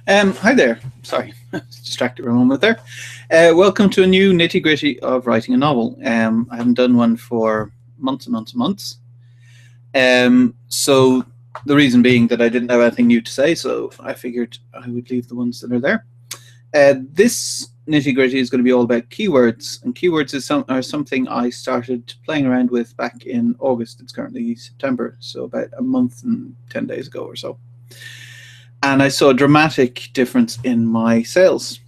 Hi there. Sorry, distracted for a moment there. Welcome to a new nitty gritty of writing a novel. I haven't done one for months and months and months. So the reason being that I didn't have anything new to say, so I figured I would leave the ones that are there. This nitty gritty is going to be all about keywords, and keywords are something I started playing around with back in August. It's currently September, so about a month and 10 days ago or so. And I saw a dramatic difference in my sales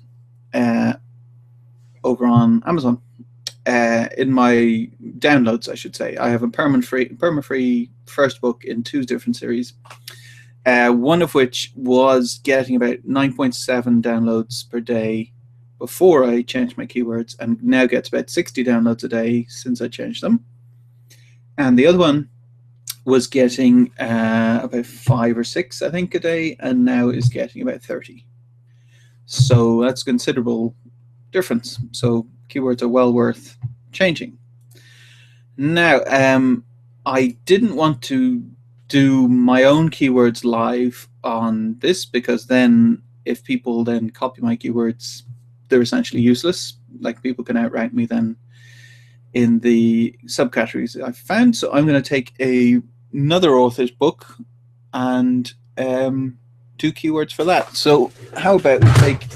over on Amazon. In my downloads, I should say. I have a perma-free first book in 2 different series. One of which was getting about 9.7 downloads per day before I changed my keywords, and now gets about 60 downloads a day since I changed them. And the other one was getting about 5 or 6, I think, a day, and now is getting about 30. So that's a considerable difference. So keywords are well worth changing. Now, I didn't want to do my own keywords live on this, because then if people then copy my keywords, they're essentially useless. Like, people can outrank me then in the subcategories I've found. So I'm going to take another author's book and do keywords for that. So how about we take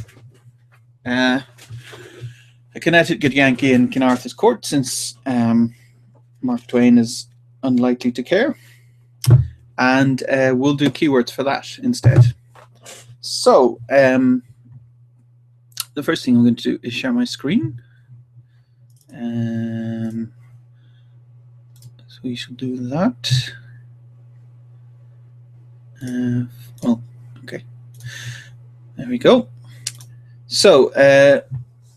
a Connecticut Yankee in King Arthur's Court, since Mark Twain is unlikely to care, and we'll do keywords for that instead. So the first thing I'm going to do is share my screen. So we shall do that. Oh, okay. There we go. So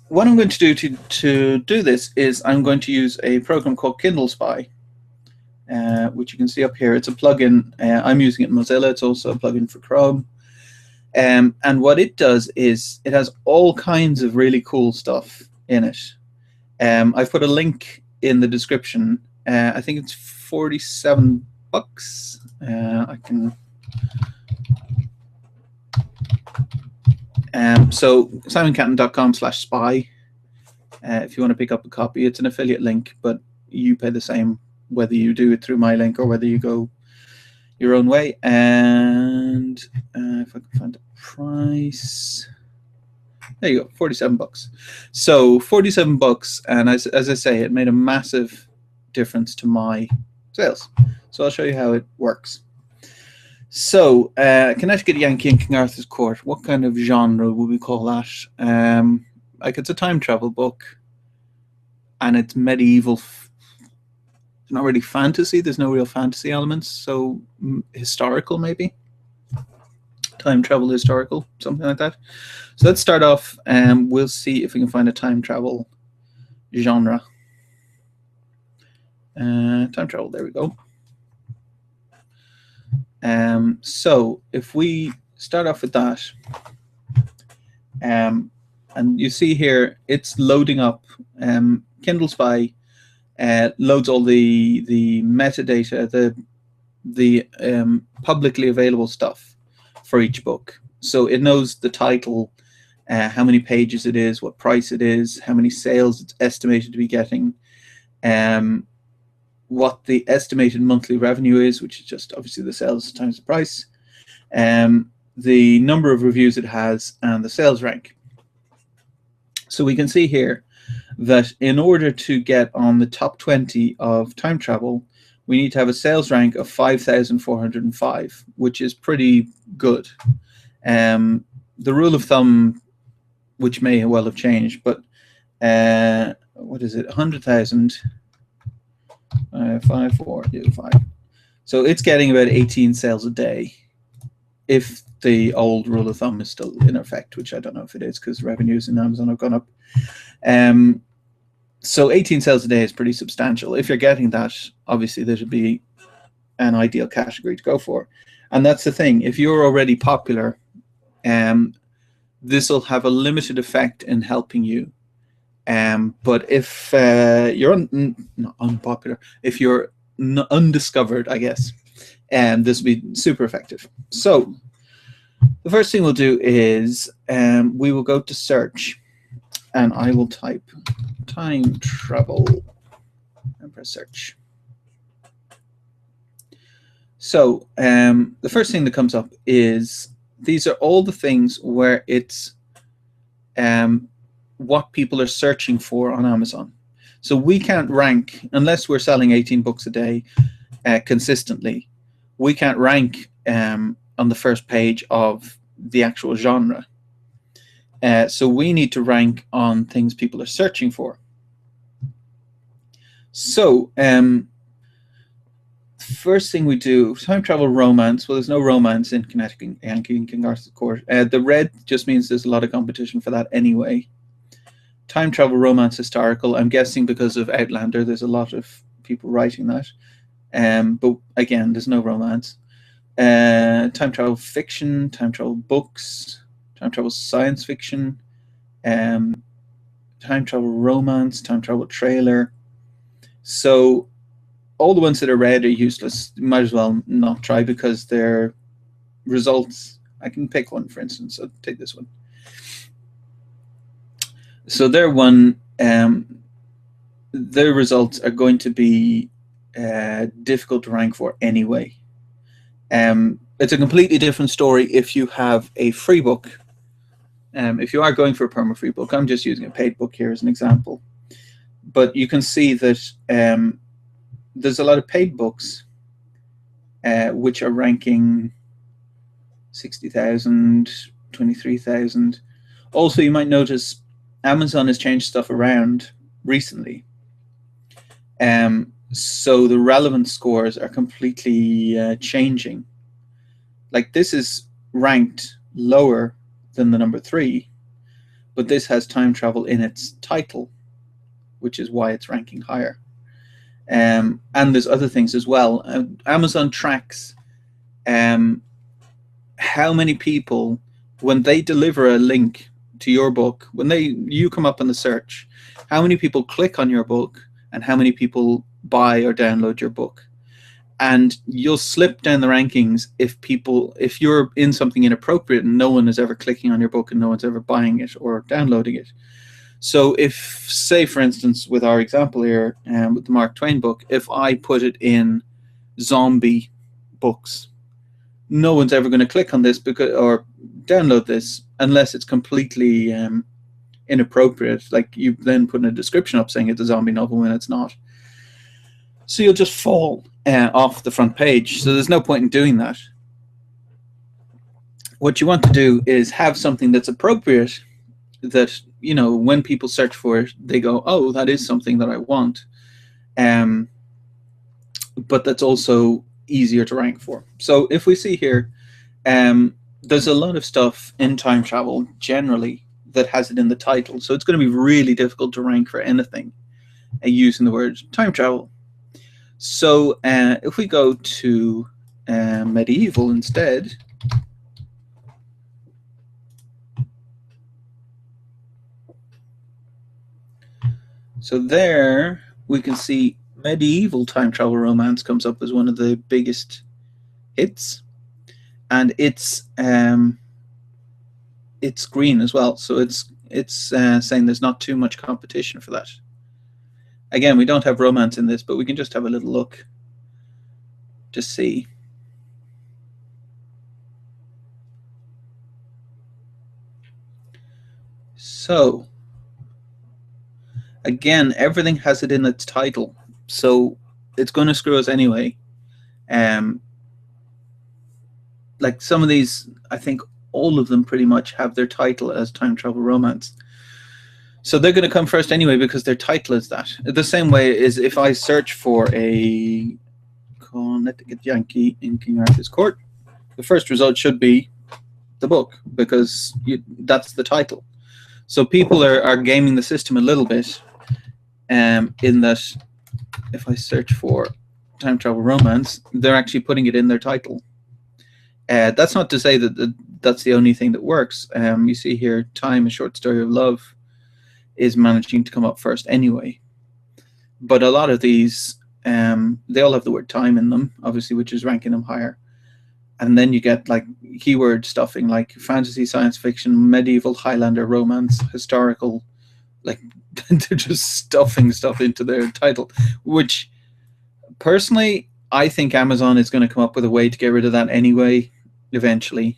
what I'm going to do to do this is I'm going to use a program called Kindle Spy, which you can see up here. It's a plugin. I'm using it in Mozilla. It's also a plugin for Chrome. And what it does is it has all kinds of really cool stuff in it. I've put a link in the description. I think it's $47. I can. So simoncatton.com/spy. If you want to pick up a copy, it's an affiliate link, but you pay the same whether you do it through my link or whether you go your own way. And if I can find a price, there you go, $47. So $47, and as I say, it made a massive difference to my sales. So I'll show you how it works. So Connecticut Yankee in King Arthur's Court, what kind of genre would we call that? Like, it's a time travel book, and it's medieval. It's not really fantasy. There's no real fantasy elements. So historical, maybe. Time travel, historical, something like that. So let's start off, and we'll see if we can find a time travel genre. Time travel, there we go. So if we start off with that, and you see here, it's loading up. Kindle Spy loads all the metadata, the publicly available stuff for each book. So it knows the title, how many pages it is, what price it is, how many sales it's estimated to be getting, what the estimated monthly revenue is, which is just obviously the sales times the price, the number of reviews it has, and the sales rank. So we can see here that in order to get on the top 20 of time travel, we need to have a sales rank of 5,405, which is pretty good. The rule of thumb, which may well have changed, but what is it, 100,000, 5,425. So it's getting about 18 sales a day, if the old rule of thumb is still in effect, which I don't know if it is, because revenues in Amazon have gone up. So 18 sales a day is pretty substantial. If you're getting that, obviously there should be an ideal category to go for. And that's the thing. If you're already popular, this will have a limited effect in helping you. But if you're not unpopular, if you're undiscovered, I guess, and this will be super effective. So the first thing we'll do is we will go to search, and I will type time travel and press search. So the first thing that comes up is these are all the things where it's what people are searching for on Amazon. So we can't rank unless we're selling 18 books a day consistently. We can't rank on the first page of the actual genre. So we need to rank on things people are searching for. So first thing we do, time travel romance. Well, there's no romance in Connecticut Yankee and King Arthur's Court. The red just means there's a lot of competition for that anyway. Time travel romance historical. I'm guessing because of Outlander, there's a lot of people writing that. But again, there's no romance. Time travel fiction, time travel books, time travel science fiction, time travel romance, time travel trailer. So all the ones that are red are useless. You might as well not try because their results, I can pick one for instance. I'll take this one. So their one, their results are going to be difficult to rank for anyway. It's a completely different story if you have a free book. If you are going for a perma-free book, I'm just using a paid book here as an example. But you can see that there's a lot of paid books which are ranking 60,000, 23,000. Also, you might notice Amazon has changed stuff around recently. So the relevance scores are completely changing. Like this is ranked lower than the number 3, but this has time travel in its title, which is why it's ranking higher. And there's other things as well. Amazon tracks how many people, when they deliver a link to your book, when you come up in the search, how many people click on your book and how many people buy or download your book. And you'll slip down the rankings if you're in something inappropriate and no one is ever clicking on your book and no one's ever buying it or downloading it. So if, say, for instance, with our example here, with the Mark Twain book, if I put it in zombie books, no one's ever going to click on this or download this unless it's completely inappropriate. Like you then put in a description up saying it's a zombie novel when it's not. So you'll just fall off the front page. So there's no point in doing that. What you want to do is have something that's appropriate, that, you know, when people search for it, they go, oh, that is something that I want. But that's also easier to rank for. So if we see here, there's a lot of stuff in time travel generally that has it in the title. So it's going to be really difficult to rank for anything using the word time travel. So if we go to medieval instead, so there we can see medieval time travel romance comes up as one of the biggest hits, and it's green as well. So it's saying there's not too much competition for that. Again, we don't have romance in this, but we can just have a little look to see. So again, everything has it in its title, so it's going to screw us anyway. Like some of these, I think all of them pretty much have their title as time travel romance. So they're going to come first anyway because their title is that. The same way is if I search for a Connecticut Yankee in King Arthur's Court, the first result should be the book because that's the title. So people are gaming the system a little bit in that if I search for time travel romance, they're actually putting it in their title. That's not to say that that's the only thing that works. You see here, Time, A Short Story of Love is managing to come up first anyway. But a lot of these They all have the word time in them, obviously, which is ranking them higher. And then you get like keyword stuffing, like fantasy, science fiction, medieval, Highlander, romance, historical. Like they're just stuffing stuff into their title, which personally, I think Amazon is going to come up with a way to get rid of that anyway, eventually.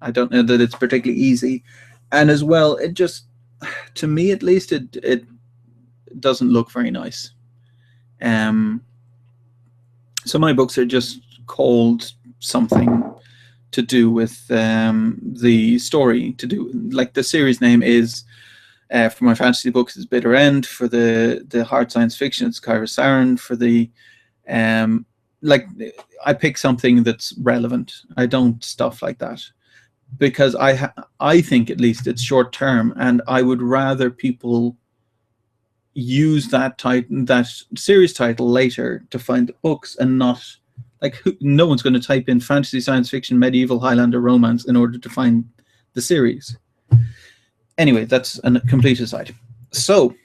I don't know that it's particularly easy. And as well, it just, to me at least, it doesn't look very nice. So my books are just called something to do with the story, to do, like the series name is, for my fantasy books, it's Bitter End. For the hard science fiction, it's Kyra Saren. For the like, I pick something that's relevant. I don't stuff like that because I think at least it's short term, and I would rather people use that title, that series title, later to find the books, and not like no one's going to type in fantasy, science fiction, medieval, Highlander, romance in order to find the series. Anyway, that's a complete aside. So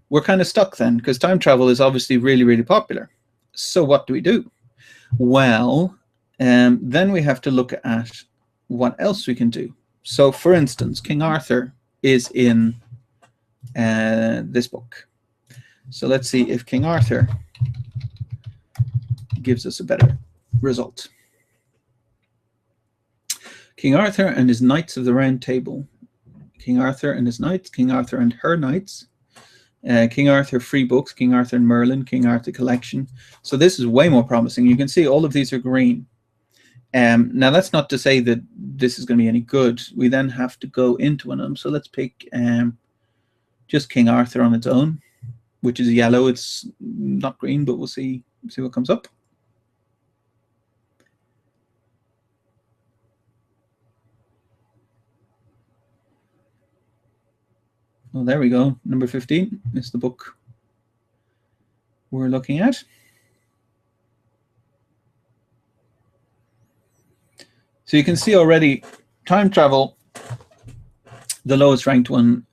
we're kind of stuck then, because time travel is obviously really, really popular. So what do we do? Well, then we have to look at what else we can do. So for instance, King Arthur is in this book. So let's see if King Arthur gives us a better result. King Arthur and his Knights of the Round Table. King Arthur and his Knights, King Arthur and her Knights, King Arthur free books, King Arthur and Merlin, King Arthur collection. So this is way more promising. You can see all of these are green. Now that's not to say that this is going to be any good. We then have to go into one of them. So let's pick just King Arthur on its own, which is yellow. It's not green, but we'll see what comes up. Well, there we go. Number 15 is the book we're looking at. So you can see already time travel, the lowest ranked one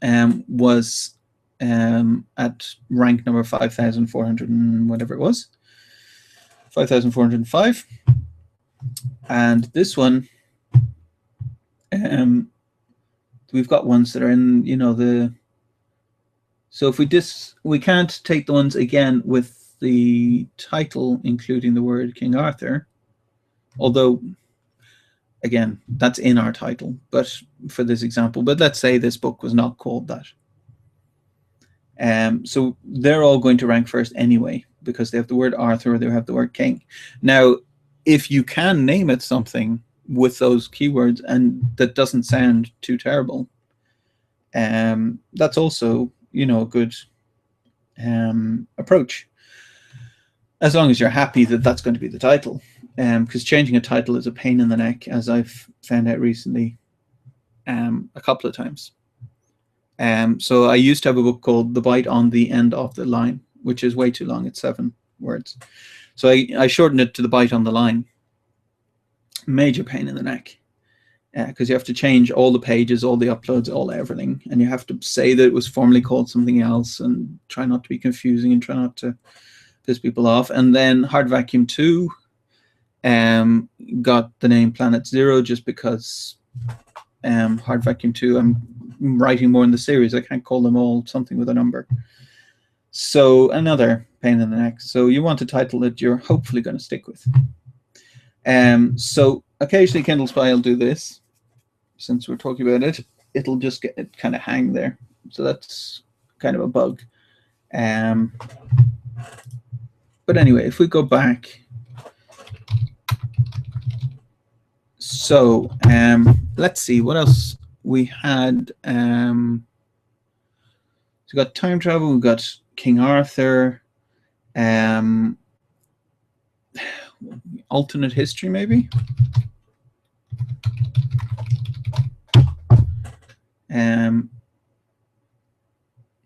was at rank number 5,400 and whatever it was, 5,405. And this one, we've got ones that are in, you know, the, so if we can't take the ones again with the title including the word King Arthur, although again that's in our title, but for this example, but let's say this book was not called that. So they're all going to rank first anyway because they have the word Arthur or they have the word King. Now, if you can name it something with those keywords and that doesn't sound too terrible, that's also, you know, a good approach, as long as you're happy that that's going to be the title, because changing a title is a pain in the neck, as I've found out recently a couple of times. So I used to have a book called The Bite on the End of the Line, which is way too long. It's 7 words. So I shortened it to The Bite on the Line. Major pain in the neck, because you have to change all the pages, all the uploads, all everything, and you have to say that it was formerly called something else and try not to be confusing and try not to piss people off. And then Hard Vacuum 2 got the name Planet Zero just because Hard Vacuum 2, I'm writing more in the series. I can't call them all something with a number. So another pain in the neck. So you want a title that you're hopefully going to stick with. So occasionally Kindle Spy will do this. Since we're talking about it, it'll just get it kind of hang there. So that's kind of a bug. But anyway, if we go back, so let's see what else we had. So we got time travel, we got King Arthur, alternate history maybe.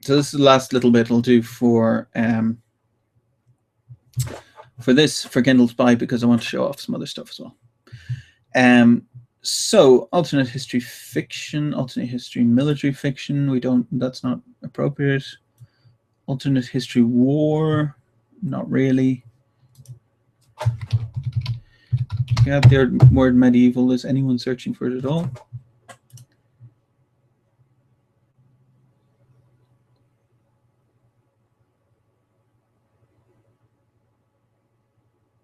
So this is the last little bit I'll do for Kindle Spy, because I want to show off some other stuff as well. So alternate history fiction, alternate history military fiction, that's not appropriate. Alternate history war, Not really. You have the word medieval. Is anyone searching for it at all?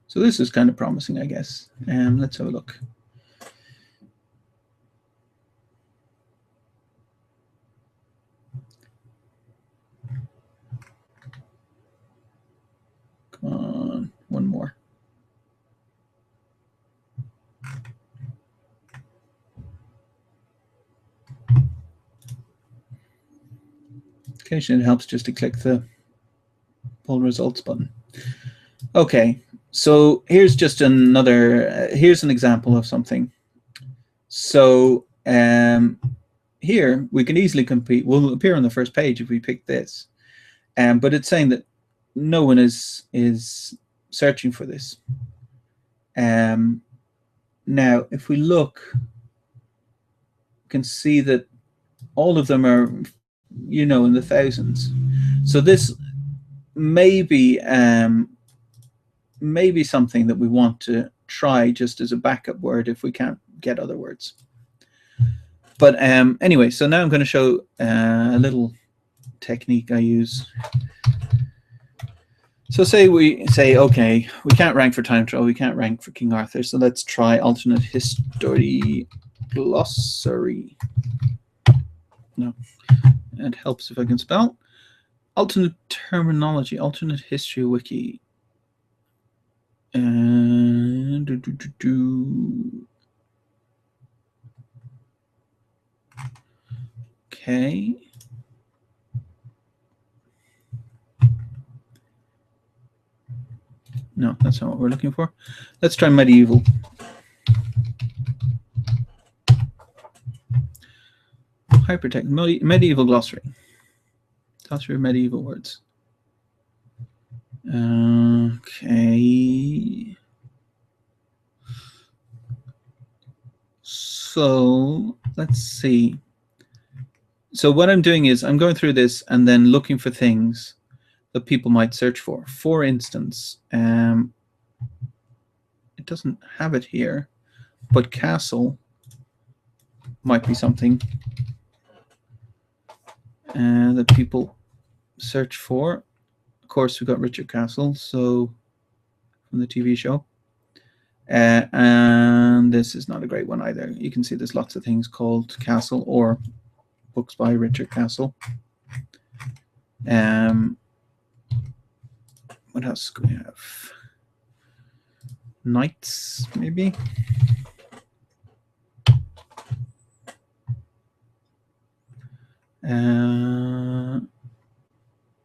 So this is kind of promising, I guess. Let's have a look. Come on, one more. Occasionally it helps just to click the pull results button. Okay, so here's just another, here's an example of something. So here we can easily compete. We'll appear on the first page if we pick this, but it's saying that no one is searching for this. Now, if we look, you can see that all of them are, you know, in the thousands. So this may be something that we want to try just as a backup word if we can't get other words. But anyway, so now I'm going to show a little technique I use. So say we say, okay, we can't rank for time travel, we can't rank for King Arthur, so let's try alternate history glossary. No, it helps if I can spell. Alternate terminology, alternate history wiki. Okay. No, that's not what we're looking for. Let's try medieval. Hypertext, medieval glossary. Glossary of medieval words. Okay. So let's see. So what I'm doing is I'm going through this and then looking for things that people might search for. For instance, it doesn't have it here, but castle might be something that people search for. Of course, we've got Richard Castle, so from the TV show. And this is not a great one either. You can see there's lots of things called Castle or books by Richard Castle. What else do we have? Knights, maybe?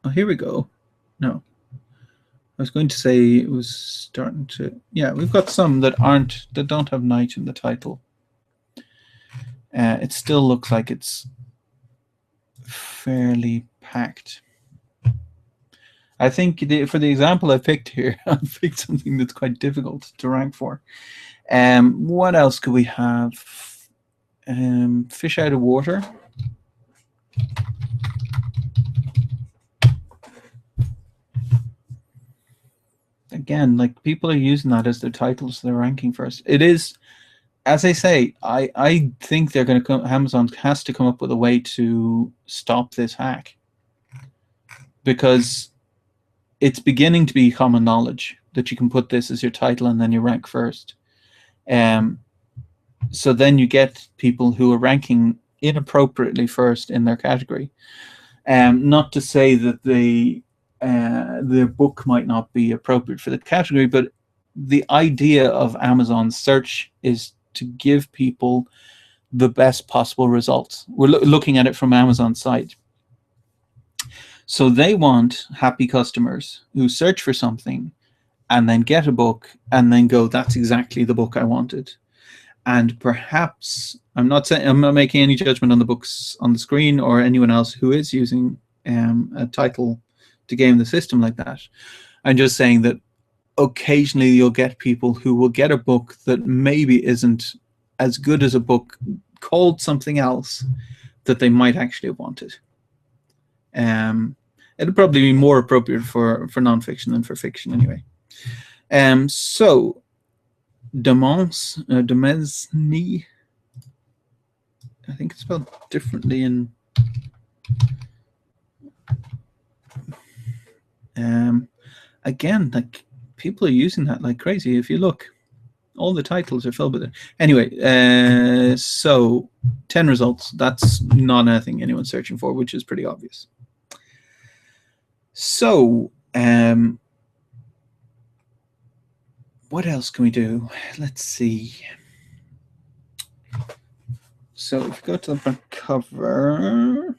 Oh, here we go. No. I was going to say it was starting to... Yeah, we've got some that don't have knight in the title. It still looks like it's fairly packed. I think for the example I picked here, I picked something that's quite difficult to rank for. What else could we have? Fish out of water. Again, like people are using that as their titles, they're ranking first. It is, as I say, I think they're going to come. Amazon has to come up with a way to stop this hack, because it's beginning to be common knowledge that you can put this as your title and then you rank first. So then you get people who are ranking inappropriately first in their category. Not to say that the book might not be appropriate for the category, but the idea of Amazon search is to give people the best possible results. We're looking at it from Amazon's side. So they want happy customers who search for something and then get a book and then go, that's exactly the book I wanted. And perhaps, I'm not making any judgment on the books on the screen or anyone else who is using a title to game the system like that. I'm just saying that occasionally you'll get people who will get a book that maybe isn't as good as a book called something else that they might actually have wanted. It'll probably be more appropriate for nonfiction than for fiction anyway. So Demesny, I think it's spelled differently in again, like people are using that like crazy. If you look, all the titles are filled with it. Anyway, so 10 results. That's not anything anyone's searching for, which is pretty obvious. So what else can we do? Let's see. So if you go to the front cover,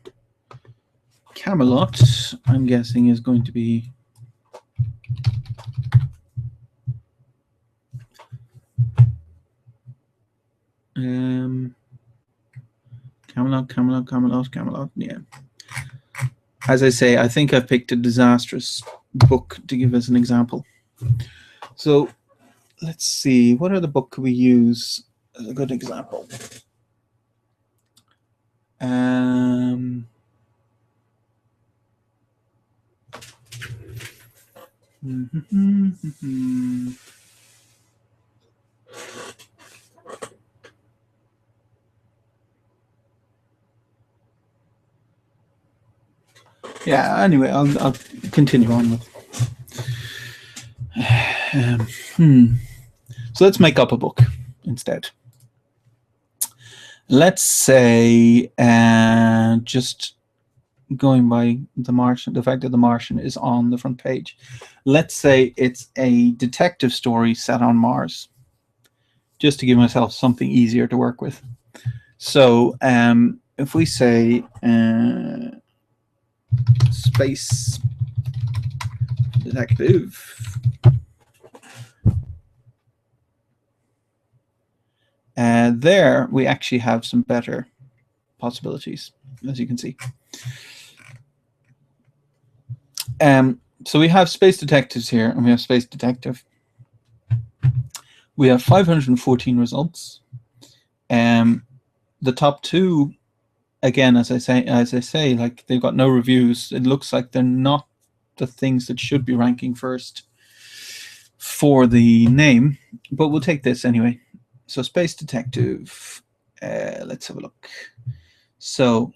Camelot, I'm guessing, is going to be Camelot. Yeah. As I say, I think I've picked a disastrous book to give as an example. So let's see, what other book could we use as a good example? Yeah, anyway, I'll continue on with. So let's make up a book instead. Let's say, just going by the Martian, the fact that the Martian is on the front page. Let's say it's a detective story set on Mars, just to give myself something easier to work with. So if we say space detective, there we actually have some better possibilities, as you can see. So we have space detectives here, and we have space detective. We have 514 results. The top two, again, as I say, like they've got no reviews. It looks like they're not the things that should be ranking first for the name, but we'll take this anyway. So space detective, let's have a look. So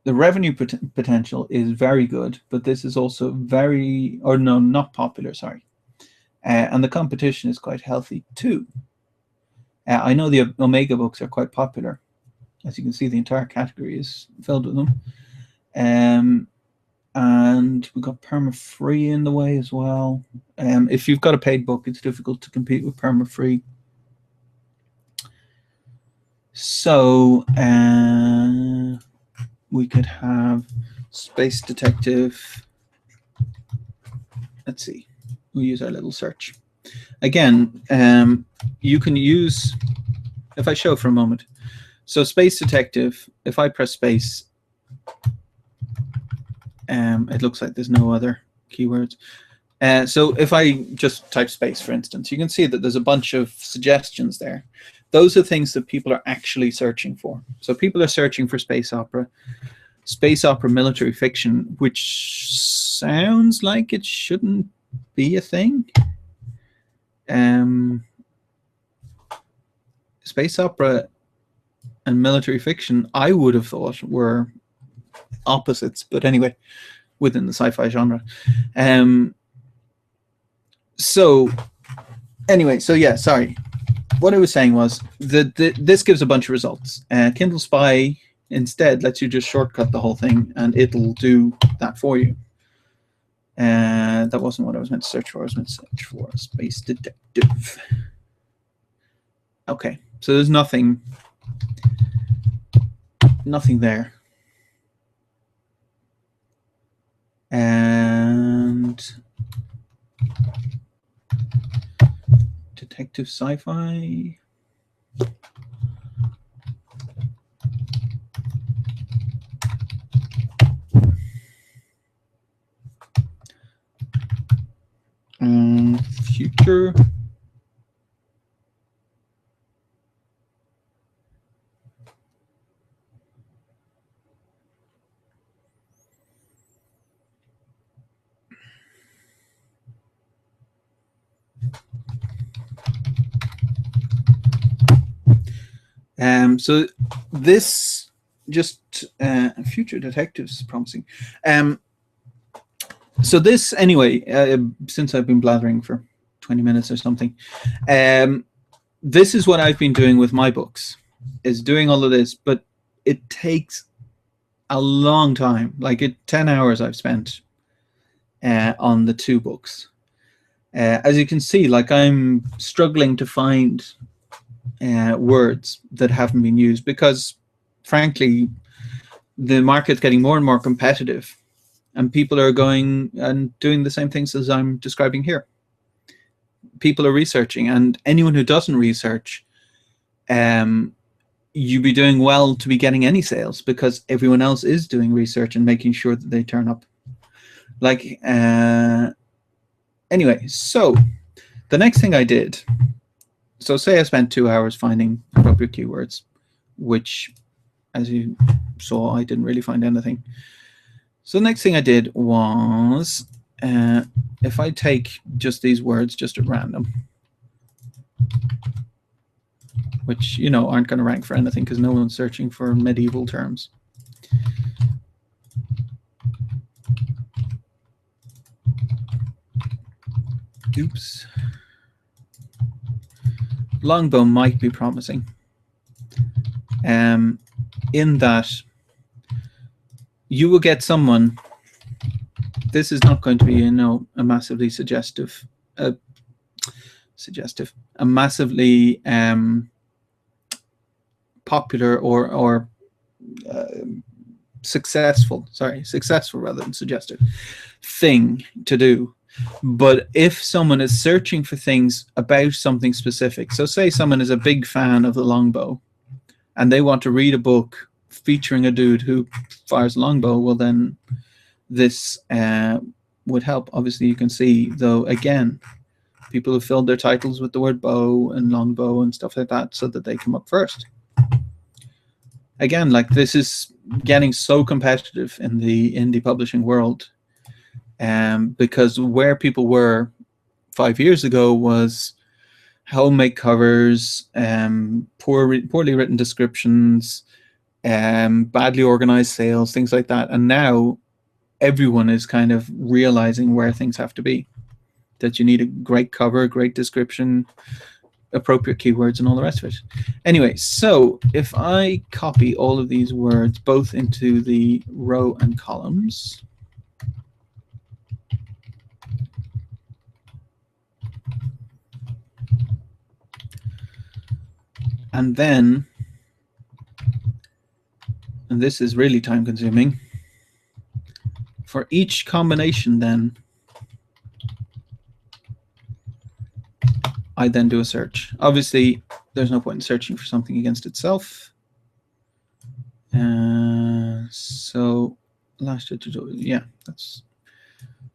the revenue potential is very good, but this is also very, or no, not popular, sorry. And the competition is quite healthy too. I know the Omega books are quite popular. As you can see, the entire category is filled with them. And we've got perma-free in the way as well. If you've got a paid book, it's difficult to compete with perma-free. So we could have space detective. Let's see. We'll use our little search. Again, you can use, if I show for a moment. So space detective, if I press space, it looks like there's no other keywords. So if I just type space, for instance, you can see that there's a bunch of suggestions there. Those are things that people are actually searching for. So people are searching for space opera military fiction, which sounds like it shouldn't be a thing. Space opera and military fiction, I would have thought, were opposites, but anyway, within the sci-fi genre. So anyway, so yeah, sorry. What I was saying was that this gives a bunch of results. Kindle Spy instead lets you just shortcut the whole thing, and it'll do that for you. That wasn't what I was meant to search for. I was meant to search for space detective. Okay, so there's nothing there. And detective sci-fi. Future. So this just future detectives promising. So this anyway, since I've been blathering for 20 minutes or something, this is what I've been doing with my books, is doing all of this, but it takes a long time. Like 10 hours I've spent on the 2 books. As you can see, like I'm struggling to find words that haven't been used because, frankly, the market's getting more and more competitive, and people are going and doing the same things as I'm describing here. People are researching, and anyone who doesn't research, you'd be doing well to be getting any sales because everyone else is doing research and making sure that they turn up. Like, anyway, so the next thing I did, so say I spent 2 hours finding appropriate keywords, which, as you saw, I didn't really find anything. So the next thing I did was, if I take just these words just at random, which, you know, aren't going to rank for anything because no one's searching for medieval terms. Oops. Longbow might be promising, in that you will get someone. This is not going to be, you know, a massively suggestive, a massively popular or successful rather than suggestive thing to do. But if someone is searching for things about something specific, so say someone is a big fan of the longbow and they want to read a book featuring a dude who fires a longbow, well then this would help. Obviously you can see, though, again, people have filled their titles with the word bow and longbow and stuff like that so that they come up first. Again, like, this is getting so competitive in the indie publishing world, because where people were 5 years ago was homemade covers, poorly written descriptions, badly organized sales, things like that. And now everyone is kind of realizing where things have to be, that you need a great cover, great description, appropriate keywords, and all the rest of it. Anyway, so if I copy all of these words both into the row and columns, and then, and this is really time consuming, for each combination then I then do a search. Obviously there's no point in searching for something against itself. So last, yeah, that's,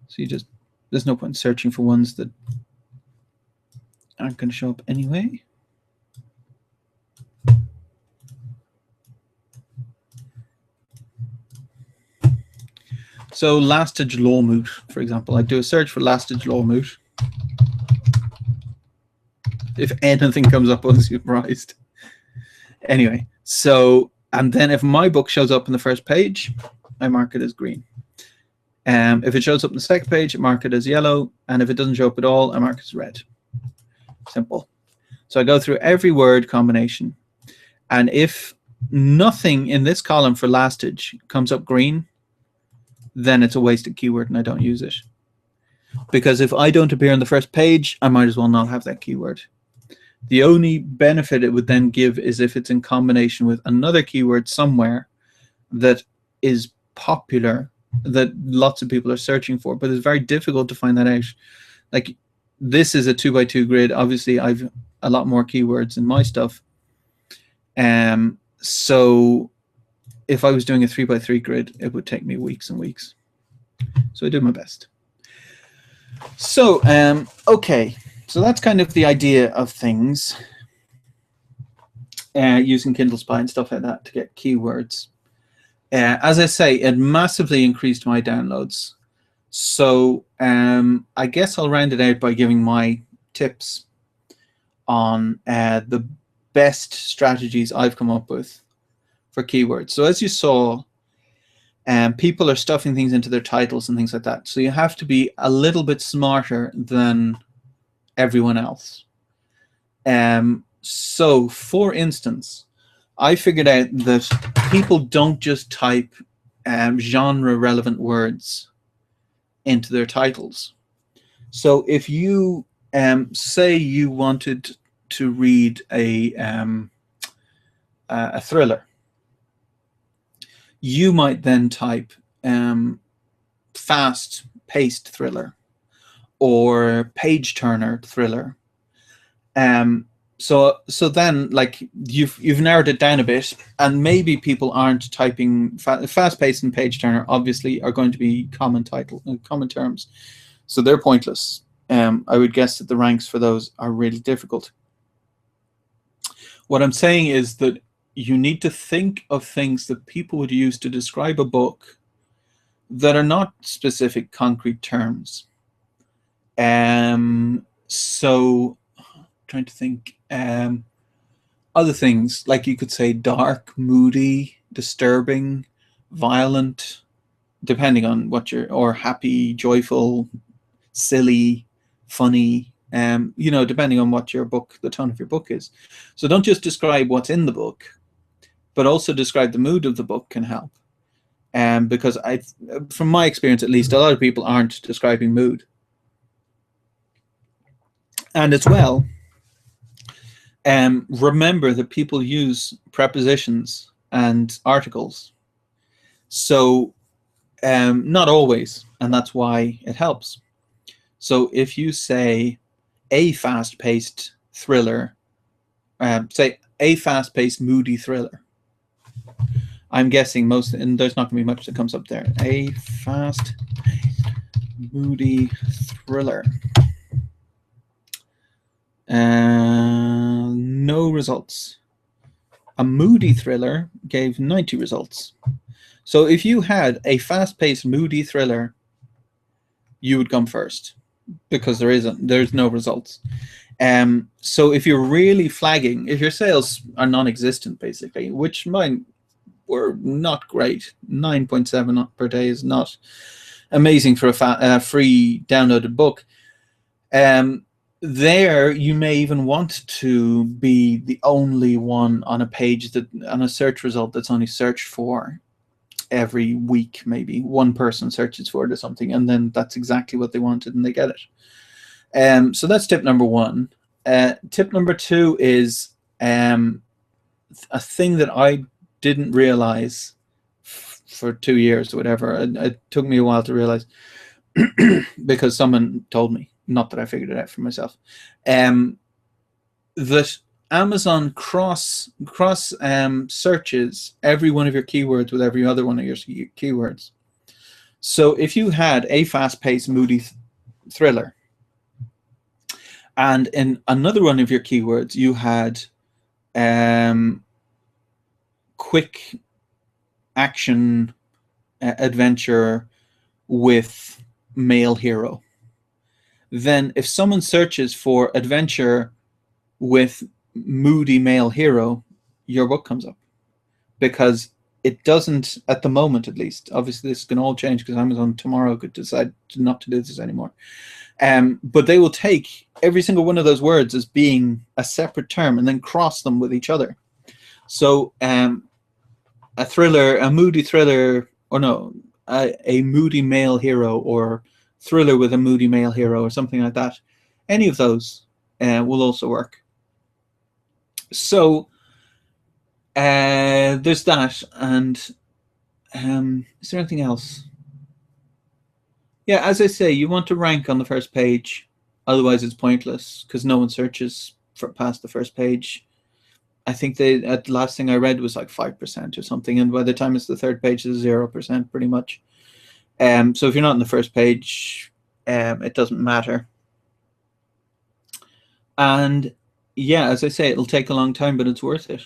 so you just, there's no point in searching for ones that aren't going to show up anyway. So lastage lawmoot, for example, I do a search for lastage lawmoot. If anything comes up unsupervised. Anyway, so, and then if my book shows up in the first page, I mark it as green. If it shows up in the second page, I mark it as yellow. And if it doesn't show up at all, I mark it as red. Simple. So I go through every word combination. And if nothing in this column for lastage comes up green, then it's a wasted keyword and I don't use it. Because if I don't appear on the first page, I might as well not have that keyword. The only benefit it would then give is if it's in combination with another keyword somewhere that is popular, that lots of people are searching for, but it's very difficult to find that out. Like, this is a 2x2 grid. Obviously, I've a lot more keywords in my stuff. So if I was doing a 3x3 grid, it would take me weeks and weeks. So I did my best. So, okay. So that's kind of the idea of things, using Kindle Spy and stuff like that to get keywords. As I say, it massively increased my downloads. So I guess I'll round it out by giving my tips on the best strategies I've come up with for keywords. So as you saw, people are stuffing things into their titles and things like that. So you have to be a little bit smarter than everyone else. So for instance, I figured out that people don't just type genre relevant words into their titles. So if you say you wanted to read a thriller, you might then type fast-paced thriller or page-turner thriller. So then, like, you've narrowed it down a bit, and maybe people aren't typing fast-paced and page-turner. Obviously, are going to be common terms, so they're pointless. I would guess that the ranks for those are really difficult. What I'm saying is that you need to think of things that people would use to describe a book that are not specific concrete terms. So trying to think, other things, like you could say dark, moody, disturbing, violent, depending on what or happy, joyful, silly, funny, you know, depending on what your book, the tone of your book is. So don't just describe what's in the book, but also describe the mood of the book can help. Because from my experience at least, a lot of people aren't describing mood. And as well, remember that people use prepositions and articles. So not always, and that's why it helps. So if you say a fast-paced thriller, say a fast-paced moody thriller, I'm guessing and there's not going to be much that comes up there. A fast, moody thriller. No results. A moody thriller gave 90 results. So if you had a fast-paced moody thriller, you would come first, because there's no results. So if you're really flagging, if your sales are non-existent basically, which mine were not great, 9.7 per day is not amazing for a free downloaded book. There you may even want to be the only one on a page on a search result that's only searched for every week. Maybe one person searches for it or something, and then that's exactly what they wanted and they get it. So that's tip number one. Tip number two is a thing that I didn't realize for 2 years or whatever. It took me a while to realize because someone told me, not that I figured it out for myself, that Amazon cross searches every one of your keywords with every other one of your keywords. So if you had a fast-paced moody thriller, and in another one of your keywords you had quick action adventure with male hero, then if someone searches for adventure with moody male hero, your book comes up, because it doesn't, at the moment at least. Obviously this can all change because Amazon tomorrow could decide not to do this anymore. But they will take every single one of those words as being a separate term and then cross them with each other. So a thriller, a moody thriller, or no, a moody male hero, or thriller with a moody male hero, or something like that. Any of those will also work. So there's that. And is there anything else? Yeah, as I say, you want to rank on the first page, otherwise it's pointless because no one searches past the first page. I think the last thing I read was like 5% or something, and by the time it's the third page, it's 0% pretty much. So if you're not on the first page, it doesn't matter. And yeah, as I say, it'll take a long time, but it's worth it.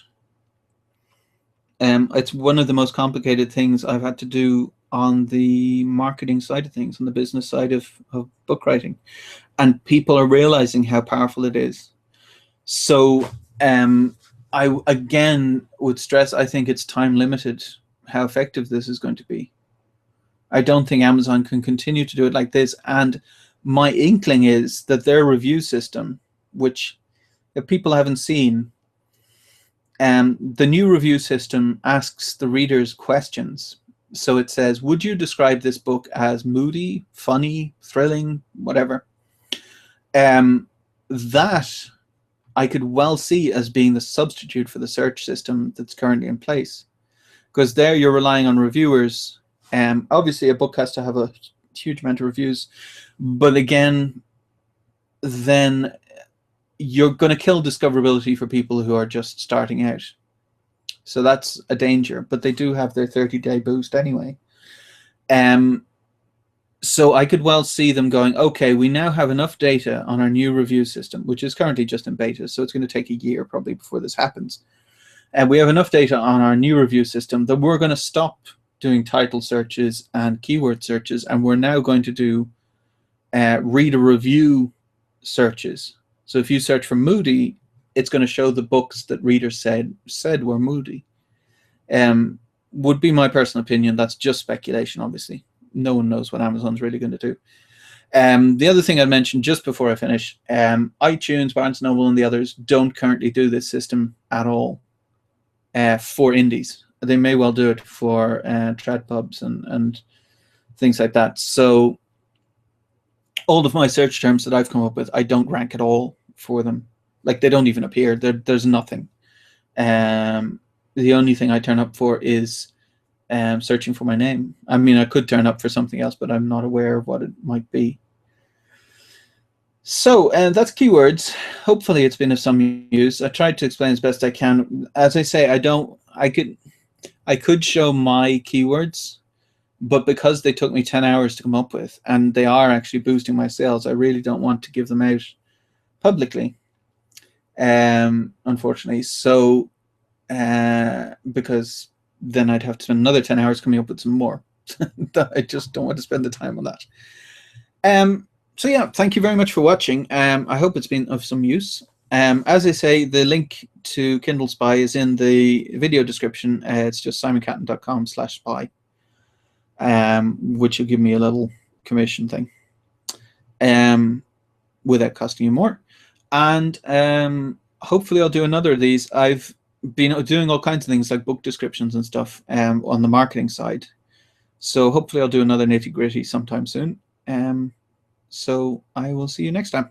It's one of the most complicated things I've had to do on the marketing side of things, on the business side of book writing, and people are realizing how powerful it is. So I again would stress, I think it's time limited how effective this is going to be. I don't think Amazon can continue to do it like this. And my inkling is that their review system, which if people haven't seen, the new review system asks the readers questions. So it says, would you describe this book as moody, funny, thrilling, whatever? That I could well see as being the substitute for the search system that's currently in place. Because there you're relying on reviewers. Obviously, a book has to have a huge amount of reviews. But again, then you're going to kill discoverability for people who are just starting out. So that's a danger. But they do have their 30-day boost anyway. So I could well see them going, okay, we now have enough data on our new review system, which is currently just in beta, so it's going to take a year probably before this happens. And we have enough data on our new review system that we're going to stop doing title searches and keyword searches, and we're now going to do reader review searches. So if you search for moody, it's going to show the books that readers said were moody. Would be my personal opinion. That's just speculation, obviously. No one knows what Amazon's really going to do. The other thing I mentioned just before I finish, iTunes, Barnes & Noble, and the others don't currently do this system at all for indies. They may well do it for trad pubs and things like that. So all of my search terms that I've come up with, I don't rank at all for them. Like, they don't even appear. There's nothing. The only thing I turn up for is searching for my name. I mean, I could turn up for something else, but I'm not aware of what it might be. So that's keywords. Hopefully it's been of some use. I tried to explain as best I can. As I say, I could show my keywords, but because they took me 10 hours to come up with, and they are actually boosting my sales, I really don't want to give them out publicly, unfortunately. So because then I'd have to spend another 10 hours coming up with some more. I just don't want to spend the time on that. So yeah, thank you very much for watching. I hope it's been of some use. As I say, the link to Kindle Spy is in the video description. It's just simoncatton.com/spy, which will give me a little commission thing without costing you more. And hopefully I'll do another of these. I've been doing all kinds of things like book descriptions and stuff on the marketing side. So hopefully I'll do another nitty gritty sometime soon. So I will see you next time.